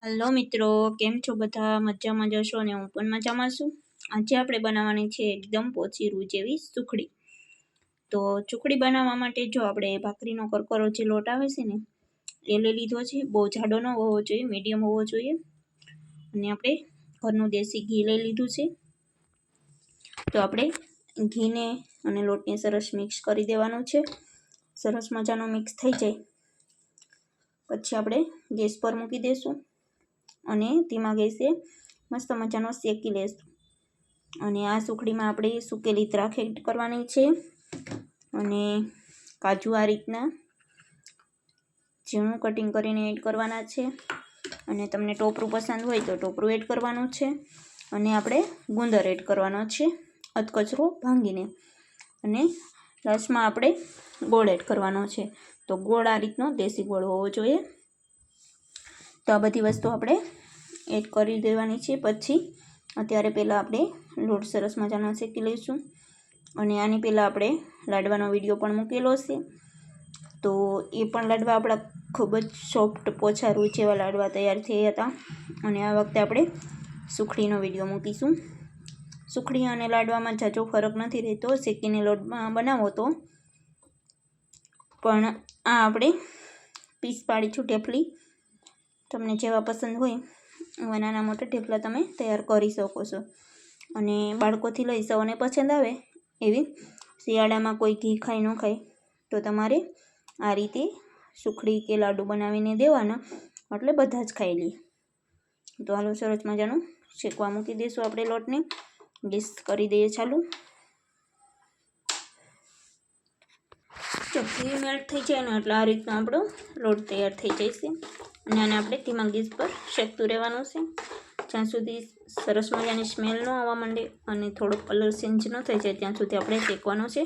Hello મિત્રો, કેમ છો બધા? મજામાં જશો અને હું પણ મજામાં છું. આજે આપણે બનાવવાની છે એકદમ પોચી રૂ જેવી સુખડી. તો સુખડી બનાવવા માટે જો આપણે ભાખરીનો કરકરો જે લોટ આવે છે ને એ લઈ લીધો છે. બહુ જાડો ન હોવો જોઈએ, મીડિયમ હોવો જોઈએ. અને આપણે ઘરનું દેશી ઘી લઈ લીધું છે. તો આપણે ઘીને અને લોટને સરસ મિક્સ કરી દેવાનું છે. સરસ મજાનો મિક્સ થઈ જાય પછી આપણે ગેસ પર મૂકી દઈશું અને ધીમા ગેસે મસ્ત મજાનો શેકી લેશું. અને આ સુખડીમાં આપણે સૂકેલી દ્રાક્ષ એડ કરવાની છે અને કાજુ આ રીતના ઝીણું કટિંગ કરીને એડ કરવાના છે. અને તમને ટોપરું પસંદ હોય તો ટોપરું એડ કરવાનું છે. અને આપણે ગુંદર એડ કરવાનો છે અધકચરો ભાંગીને. અને લાસ્ટમાં આપણે ગોળ એડ કરવાનો છે. તો ગોળ આ રીતનો દેશી ગોળ હોવો જોઈએ. તો આ બધી વસ્તુ આપણે એડ કરી દેવાની છે. પછી અત્યારે પહેલાં આપણે લોટ સરસ મજાનો શેકી લઈશું. અને આની પહેલાં આપણે લાડવાનો વિડીયો પણ મૂકેલો છે. તો એ પણ લાડવા આપણા ખૂબ જ સોફ્ટ પોચા રૂ જેવા લાડવા તૈયાર થયા હતા. અને આ વખતે આપણે સુખડીનો વિડીયો મૂકીશું. સુખડી અને લાડવામાં ઝાઝો ફરક નથી રહેતો શેકીને લોટમાં બનાવો તો. પણ આ આપણે પીસ પાડીશું ઢેફલી. તમને જેવા પસંદ હોય એવા નાના મોટા ઢેફલા તમે તૈયાર કરી શકો છો. અને બાળકોથી લઈ સૌને પસંદ આવે એવી શિયાળામાં કોઈ ઘી ખાઈ ન ખાય તો તમારે આ રીતે સુખડી કે લાડુ બનાવીને દેવાના, એટલે બધા જ ખાઈ લે. તો હાલો સરસ મજાનું શેકવા મૂકી દઈશું આપણે લોટને. ગેસ કરી દઈએ ચાલુ. જો ઘી મેલ્ટ થઈ જાય ને એટલે આ રીતનો આપણો લોટ તૈયાર થઈ જાય છે. અને આને આપણે ધીમા ગેસ પર શેકતું રહેવાનું છે જ્યાં સુધી સરસ મજાની સ્મેલ ન આવવા માંડે અને થોડો કલર ચેન્જ ન થઈ જાય ત્યાં સુધી આપણે શેકવાનો છે.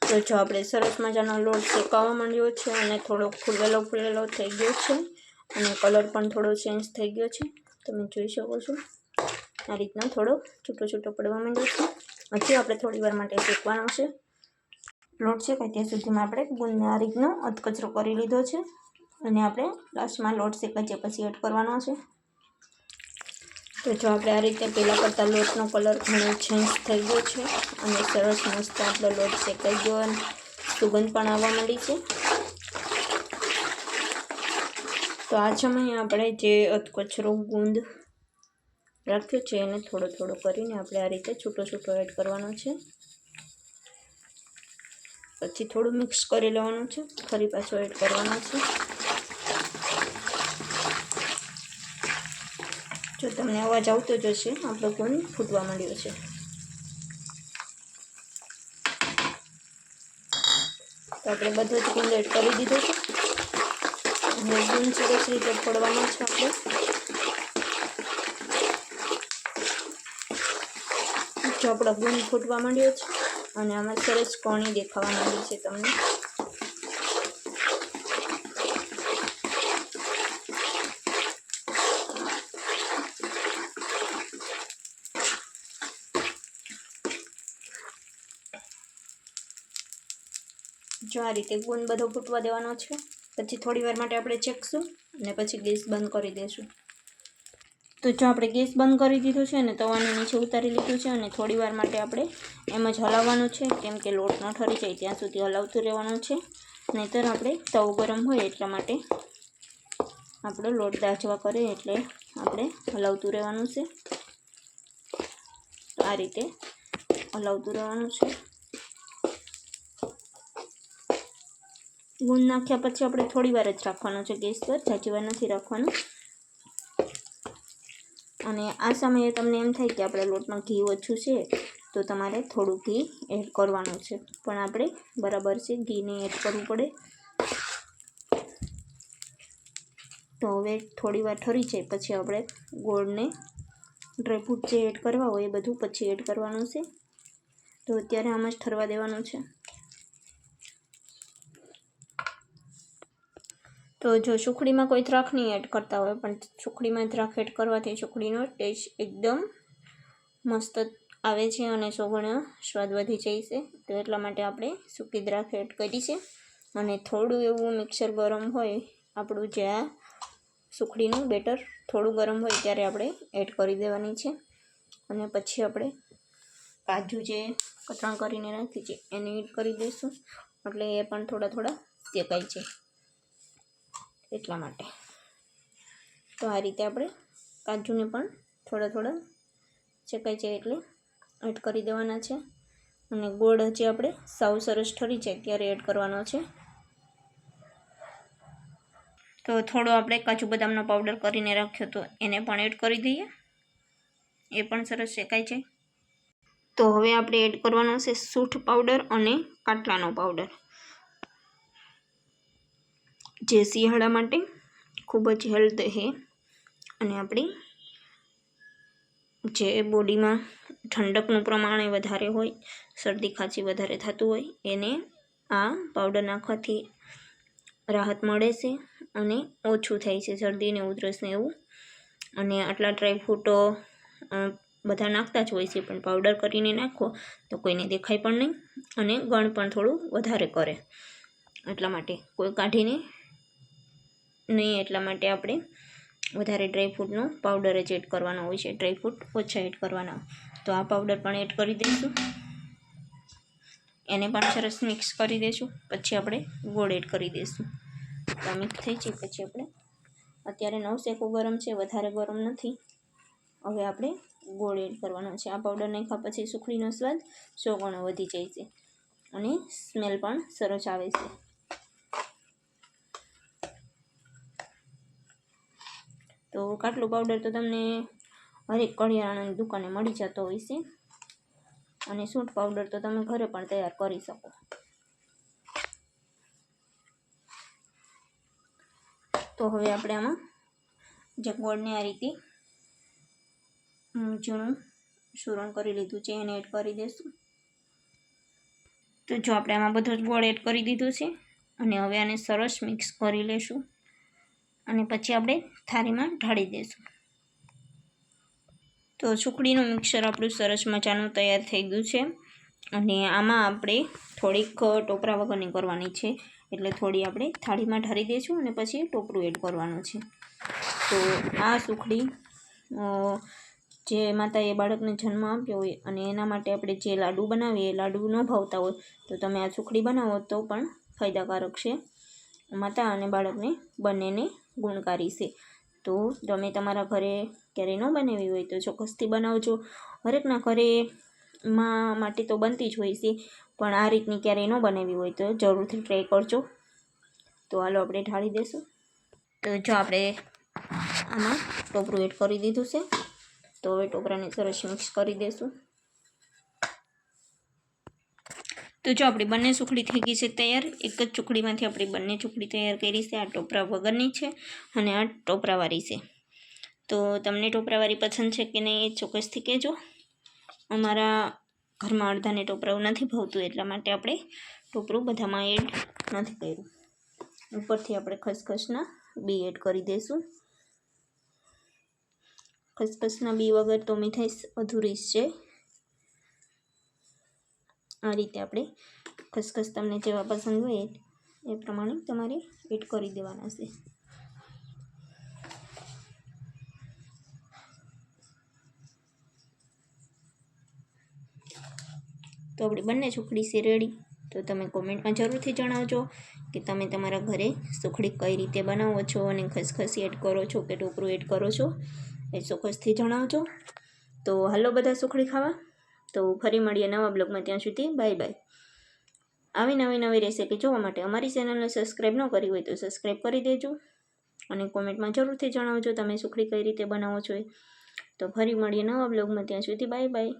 તો જો આપણે સરસ મજાનો લોટ શેકાવા માંડ્યો છે અને થોડો ફૂલેલો થઈ ગયો છે. અને કલર પણ થોડો ચેન્જ થઈ ગયો છે, તમે જોઈ શકો છો. આ રીતના થોડો છૂટો પડવા માંડ્યો છે. હજી આપણે થોડી વાર માટે શેકવાનો છે. લોટ શેકાય ત્યાં સુધીમાં આપણે ગુંદને આ રીતનો અધકચરો કરી લીધો છે. અને આપણે લાસ્ટમાં લોટ શેકાય છે પછી એડ કરવાનો છે. તો જો આપણે આ રીતે પહેલાં કરતાં લોટનો કલર ઘણો ચેન્જ થઈ ગયો છે અને સરસ મસ્ત આપણો લોટ શેકાઈ ગયો અને સુગંધ પણ આવવા માંડી છે. તો આ સમયે આપણે જે અધકચરો ગુંદ રાખ્યો છે એને થોડો કરીને આપણે આ રીતે છૂટો એડ કરવાનો છે. પછી થોડું મિક્સ કરી લેવાનું છે, ફરી પાછો એડ કરવાનો છે. જો તમને અવાજ આવતો જ હશે, આપણો ગુંદ ફૂટવા માંડ્યો છે. તો આપણે બધો જ ગુંદ એડ કરી દીધો છે. અને ગુંદ સરસ રીતે ફોડવાનો છે આપણે. જો આપણો ગુંદ ફૂટવા માંડ્યો છે અને આમાં સરસ કણી દેખાવા માંડી છે તમને. જો આ રીતે ગુંદ બધો ફૂટવા દેવાનો છે. પછી થોડી વાર માટે આપણે ચેકશું અને પછી ગેસ બંધ કરી દઈશું. તો જો આપણે ગેસ બંધ કરી દીધો છે અને તવાને નીચે ઉતારી લીધું છે અને થોડી વાર માટે આપણે એમ જ હલાવવાનું છે, કેમ કે લોટ ન ઠરી જાય ત્યાં સુધી હલાવતું રહેવાનું છે. નહીંતર આપણે તવો ગરમ હોય એટલા માટે આપણો લોટ દાજવા કરે એટલે આપણે હલાવતું રહેવાનું છે. તો આ રીતે હલાવતું રહેવાનું છે. ગુંદ નાખ્યા પછી આપણે થોડી વાર જ રાખવાનો છે ગેસ પર, ઝાઝી વાર નથી રાખવાનું. અને આ સમયે તમને એમ થાય કે આપણા લોટમાં ઘી ઓછું છે તો તમારે થોડું ઘી એડ કરવાનું છે. પણ આપણે બરાબર છે ઘીને એડ કરવું પડે. તો હવે થોડી વાર ઠરી જાય પછી આપણે ગોળને ડ્રાયફ્રૂટ જે એડ કરવા હોય એ બધું પછી એડ કરવાનું છે. તો અત્યારે આમ જ ઠરવા દેવાનું છે. તો જો સુખડીમાં કોઈ દ્રાક્ષ નહીં એડ કરતા હોય, પણ સુખડીમાં દ્રાક્ષ એડ કરવાથી સુખડીનો ટેસ્ટ એકદમ મસ્ત આવે છે અને 100 ગણો સ્વાદ વધી જાય છે. તો એટલા માટે આપણે સૂકી દ્રાક્ષ એડ કરી છે અને થોડું એવું મિક્સર ગરમ હોય આપણું જે આ સુખડીનું બેટર થોડું ગરમ હોય ત્યારે આપણે એડ કરી દેવાની છે. અને પછી આપણે કાજુ જે કતરણ કરીને રાખી છે એને એડ કરી દઈશું, એટલે એ પણ થોડા શેકાય છે એટલા માટે. તો આ રીતે આપણે કાજુને પણ થોડા શેકાય છે એટલે એડ કરી દેવાના છે. અને ગોળ હજી આપણે સાવ સરસ ઠરી જાય ત્યારે એડ કરવાનો છે. તો થોડો આપણે કાજુ બદામનો પાવડર કરીને રાખ્યો તો એને પણ એડ કરી દઈએ, એ પણ સરસ શેકાય છે. તો હવે આપણે એડ કરવાનો છે સૂંઠ પાવડર અને કાટલાનો પાવડર, જે શિયાળા માટે ખૂબ જ હેલ્થ છે અને આપણી જે બોડીમાં ઠંડકનું પ્રમાણ વધારે હોય, શરદી ખાંસી વધારે થતું હોય એને આ પાવડર નાખવાથી રાહત મળે છે અને ઓછું થાય છે શરદી ને ઉધરસ ને એવું. અને આટલા ડ્રાયફ્રૂટો બધા નાખતા જ હોય છે, પણ પાવડર કરીને નાખો તો કોઈને દેખાય પણ નહીં અને ગણ પણ થોડું વધારે કરે, એટલા માટે કોઈ કાઢીને નહીં. એટલા માટે આપણે વધારે ડ્રાયફ્રૂટનો પાવડર જ એડ કરવાનો હોય છે, ડ્રાયફ્રૂટ ઓછા એડ કરવાના. તો આ પાવડર પણ એડ કરી દઈશું, એને પણ સરસ મિક્સ કરી દઈશું. પછી આપણે ગોળ એડ કરી દઈશું. તો મિક્સ થઈ જાય પછી આપણે અત્યારે નવશેકો ગરમ છે, વધારે ગરમ નથી. હવે આપણે ગોળ એડ કરવાનો છે. આ પાવડર નાખ્યા પછી સુખડીનો સ્વાદ 100 ગણો વધી જાય છે અને સ્મેલ પણ સરસ આવે છે. તો કાટલો પાવડર તો તમને હરેક કરિયાણાની દુકાને મળી જતો હોય છે અને સૂંઠ પાવડર તો તમે ઘરે પણ તૈયાર કરી શકો. તો હવે આપણે આમાં જે ગોળને આ રીતે ઝીણું ચૂરણ કરી લીધું છે એને એડ કરી દઈશું. તો જો આપણે આમાં બધો જ ગોળ એડ કરી દીધું છે અને હવે આને સરસ મિક્સ કરી લેશું અને પછી આપણે થાળીમાં ઢાળી દઈશું. તો સુખડીનું મિક્સર આપણું સરસ મજાનું તૈયાર થઈ ગયું છે અને આમાં આપણે થોડીક ટોપરા વગરની કરવાની છે, એટલે થોડી આપણે થાળીમાં ઢાળી દઈશું અને પછી ટોપરું એડ કરવાનું છે. તો આ સુખડી જે માતાએ બાળકને જન્મ આપ્યો હોય અને એના માટે આપણે જે લાડુ બનાવીએ એ લાડુ ન ભાવતા હોય તો તમે આ સુખડી બનાવો તો પણ ફાયદાકારક છે, માતા અને બાળકને બંનેને ગુણકારી છે. તો તમે તમારા ઘરે ક્યારેય ન બનાવી હોય તો ચોક્કસથી બનાવજો. હરેકના ઘરે માટે તો બનતી જ હોય છે, પણ આ રીતની ક્યારેય ન બનાવી હોય તો જરૂરથી ટ્રાય કરજો. તો હાલો આપણે ઢાળી દઈશું. તો જો આપણે આમાં ટોપરું એડ કરી દીધું છે, તો હવે ટોપરાને સરસ મિક્સ કરી દઈશું. તો જો આપણી બંને સુખડી થઈ ગઈ છે તૈયાર. એક જ સુખડીમાંથી આપણી બંને સુખડી તૈયાર કરી છે. આ ટોપરા વગરની છે અને આ ટોપરાવાળી છે. તો તમને ટોપરાવાળી પસંદ છે કે નહીં એ ચોક્કસથી કહેજો. અમારા ઘરમાં અડધાને ટોપરાવું નથી ભાવતું, એટલા માટે આપણે ટોપરું બધામાં એડ નથી કર્યું. ઉપરથી આપણે ખસખસના બી એડ કરી દઈશું. ખસખસના બી વગર તો મીઠાઈ અધૂરી છે. આ રીતે આપણે ખસખસ તમને જેવા પસંદ હોય એ પ્રમાણે તમારે એડ કરી દેવાના છે. તો આપણી બંને સુખડી છે રેડી. તો તમે કોમેન્ટમાં જરૂરથી જણાવજો કે તમે તમારા ઘરે સુખડી કઈ રીતે બનાવો છો અને ખસખસ એડ કરો છો કે ટોપરું એડ કરો છો, એ ચોક્કસથી જણાવજો. તો હાલો બધા સુખડી ખાવા. તો ફરી મળીએ નવા બ્લોગમાં, ત્યાં સુધી બાય બાય. આવી નવી રેસીપી જોવા માટે અમારી ચેનલને સબસ્ક્રાઈબ ન કરી હોય તો સબસ્ક્રાઈબ કરી દેજો અને કોમેન્ટમાં જરૂરથી જણાવજો તમે સુખડી કઈ રીતે બનાવો છો. તો ફરી મળીએ નવા બ્લોગમાં, ત્યાં સુધી બાય બાય.